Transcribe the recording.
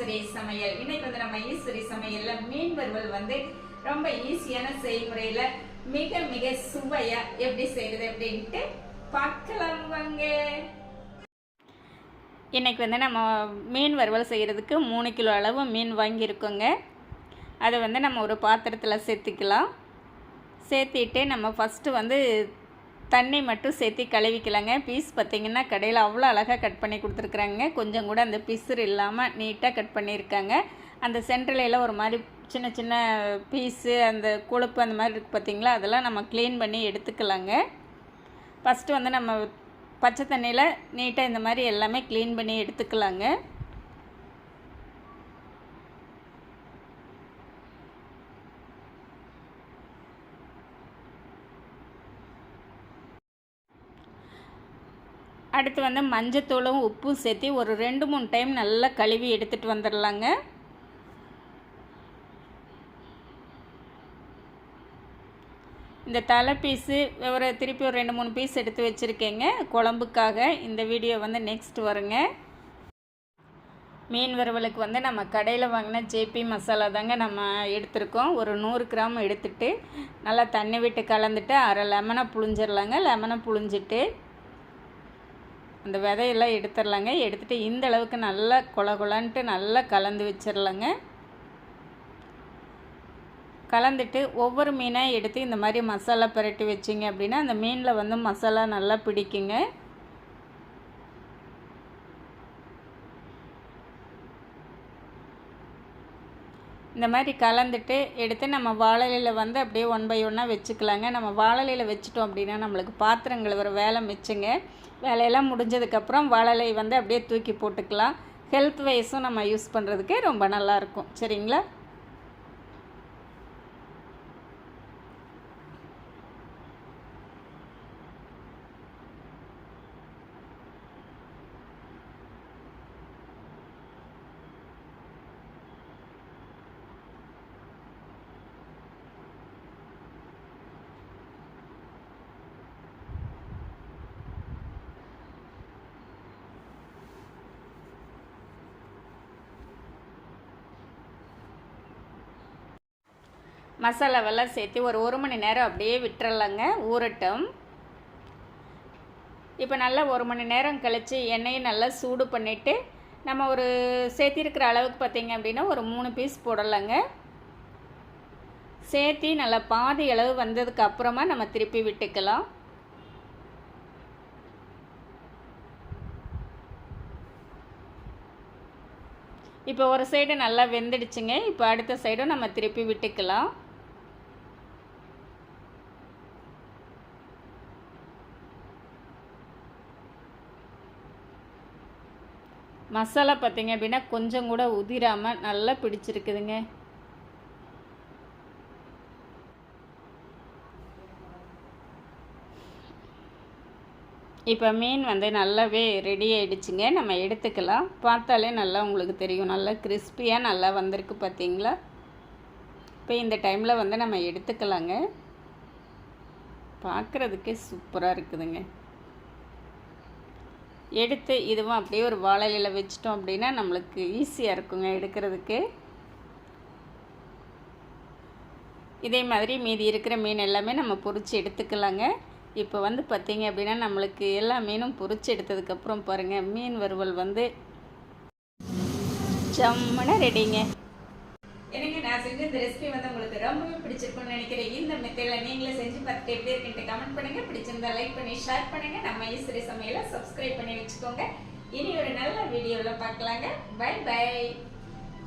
ஈஸ்வரி சமையல். இன்னைக்கு வந்து நம்ம ஈஸ்வரி சமையல்ல மீன் வறுவல் வந்து ரொம்ப ஈஸியான செய்முறையில மிக மிக சுவையா எப்படி செய்யறது அப்படின்ட்டு பார்க்கலாம் வாங்க. இன்னைக்கு வந்து நம்ம மீன் வறுவல் செய்யறதுக்கு 3 கிலோ அளவு மீன் வாங்கியிருக்கோங்க. அதை வந்து நம்ம ஒரு பாத்திரத்தில் சேர்த்துக்கலாம். சேர்த்திட்டு நம்ம ஃபஸ்ட்டு வந்து தண்ணி மட்டும் சேர்த்து கழுவிக்கலாங்க. பீஸ் பார்த்திங்கன்னா கடையில் அவ்வளோ அழகாக கட் பண்ணி கொடுத்துருக்குறாங்க. கொஞ்சம் கூட அந்த பிசுறு இல்லாமல் நீட்டாக கட் பண்ணியிருக்காங்க. அந்த சென்டர்லையில் ஒரு மாதிரி சின்ன சின்ன பீஸு அந்த கொழுப்பு அந்த மாதிரி இருக்குது பார்த்திங்களா, அதெல்லாம் நம்ம க்ளீன் பண்ணி எடுத்துக்கலாங்க. ஃபஸ்ட்டு வந்து நம்ம பச்சை தண்ணியில் நீட்டாக இந்த மாதிரி எல்லாமே க்ளீன் பண்ணி எடுத்துக்கலாங்க. அடுத்து வந்து மஞ்சத்தூளும் உப்பும் சேர்த்து ஒரு 2-3 டைம் நல்லா கழுவி எடுத்துகிட்டு வந்துடலாங்க. இந்த தலை பீஸு திருப்பி ஒரு 2-3 பீஸ் எடுத்து வச்சுருக்கேங்க குழம்புக்காக. இந்த வீடியோ வந்து நெக்ஸ்ட் வருங்க. மீன் வறுவலுக்கு வந்து நம்ம கடையில் வாங்கின ஜேபி மசாலா தாங்க நம்ம எடுத்துருக்கோம். ஒரு 100 கிராம் எடுத்துகிட்டு நல்லா தண்ணி விட்டு கலந்துட்டு அரை லெமனை புழிஞ்சிடலாங்க. லெமனை புழிஞ்சிட்டு அந்த விதையெல்லாம் எடுத்துடலாங்க. எடுத்துகிட்டு இந்த அளவுக்கு நல்லா கொலன்ட்டு நல்லா கலந்து வச்சிடலாங்க. கலந்துட்டு ஒவ்வொரு மீனாக எடுத்து இந்த மாதிரி மசாலா புரட்டி வச்சிங்க அப்படின்னா அந்த மீனில் வந்து மசாலா நல்லா பிடிக்குங்க. இந்த மாதிரி கலந்துட்டு எடுத்து நம்ம வாழலையில் வந்து அப்படியே 1 by 1 வச்சுக்கலாங்க. நம்ம வாழலையில் வச்சுட்டோம் அப்படின்னா நம்மளுக்கு பாத்திரங்கள் வர வேலை மிச்சுங்க. வேலையெல்லாம் முடிஞ்சதுக்கப்புறம் வாழலை வந்து அப்படியே தூக்கி போட்டுக்கலாம். ஹெல்த் வைஸும் நம்ம யூஸ் பண்ணுறதுக்கு ரொம்ப நல்லாயிருக்கும். சரிங்களா? மசாலாவெல்லாம் சேர்த்து ஒரு 1 மணி நேரம் அப்படியே விட்டுறலாங்க, ஊறட்டும். இப்போ நல்லா 1 மணி நேரம் கழித்து எண்ணெயை நல்லா சூடு பண்ணிவிட்டு நம்ம ஒரு சேர்த்திருக்கிற அளவுக்கு பார்த்திங்க அப்படின்னா ஒரு 3 பீஸ் போடலாங்க. சேர்த்தி நல்லா பாதி அளவு வந்ததுக்கு அப்புறமா நம்ம திருப்பி விட்டுக்கலாம். இப்போ ஒரு சைடு நல்லா வெந்துடுச்சுங்க. இப்போ அடுத்த சைடும் நம்ம திருப்பி விட்டுக்கலாம். மசாலா பார்த்திங்க அப்படின்னா கொஞ்சம் கூட உதிராமல் நல்லா பிடிச்சிருக்குதுங்க. இப்போ மீன் வந்து நல்லாவே ரெடி ஆகிடுச்சுங்க. நம்ம எடுத்துக்கலாம். பார்த்தாலே நல்லா உங்களுக்கு தெரியும், நல்லா கிறிஸ்பியாக நல்லா வந்திருக்கு பார்த்தீங்களா. இப்போ இந்த டைமில் வந்து நம்ம எடுத்துக்கலாங்க. பார்க்குறதுக்கே சூப்பராக இருக்குதுங்க. எடுத்து இதுவும் அப்படியே ஒரு வாழையில வச்சிட்டோம் அப்படின்னா நம்மளுக்கு ஈஸியாக இருக்குங்க எடுக்கிறதுக்கு. இதே மாதிரி மீதி இருக்கிற மீன் எல்லாமே நம்ம பொரிச்சு எடுத்துக்கலாங்க. இப்போ வந்து பார்த்திங்க அப்படின்னா நம்மளுக்கு எல்லா மீனும் பொரிச்சு எடுத்ததுக்கப்புறம் பாருங்கள், மீன் வறுவல் வந்து ஜம்முன்னு ரெடிங்க. எனக்கு நான் செஞ்ச இந்த ரெசிபி வந்து உங்களுக்கு ரொம்பவே பிடிச்சிருக்கும்னு நினைக்கிறேன். இந்த மெத்தடில் நீங்களே செஞ்சு பார்த்துட்டு எப்படி இருக்குன்ட்டு கமெண்ட் பண்ணுங்கள். பிடிச்சிருந்தா லைக் பண்ணி ஷேர் பண்ணுங்கள். நம்ம ஈஸ்வரி சமையலை சப்ஸ்கிரைப் பண்ணி வச்சுக்கோங்க. இனி ஒரு நல்ல வீடியோவில் பார்க்கலாங்க. Bye by.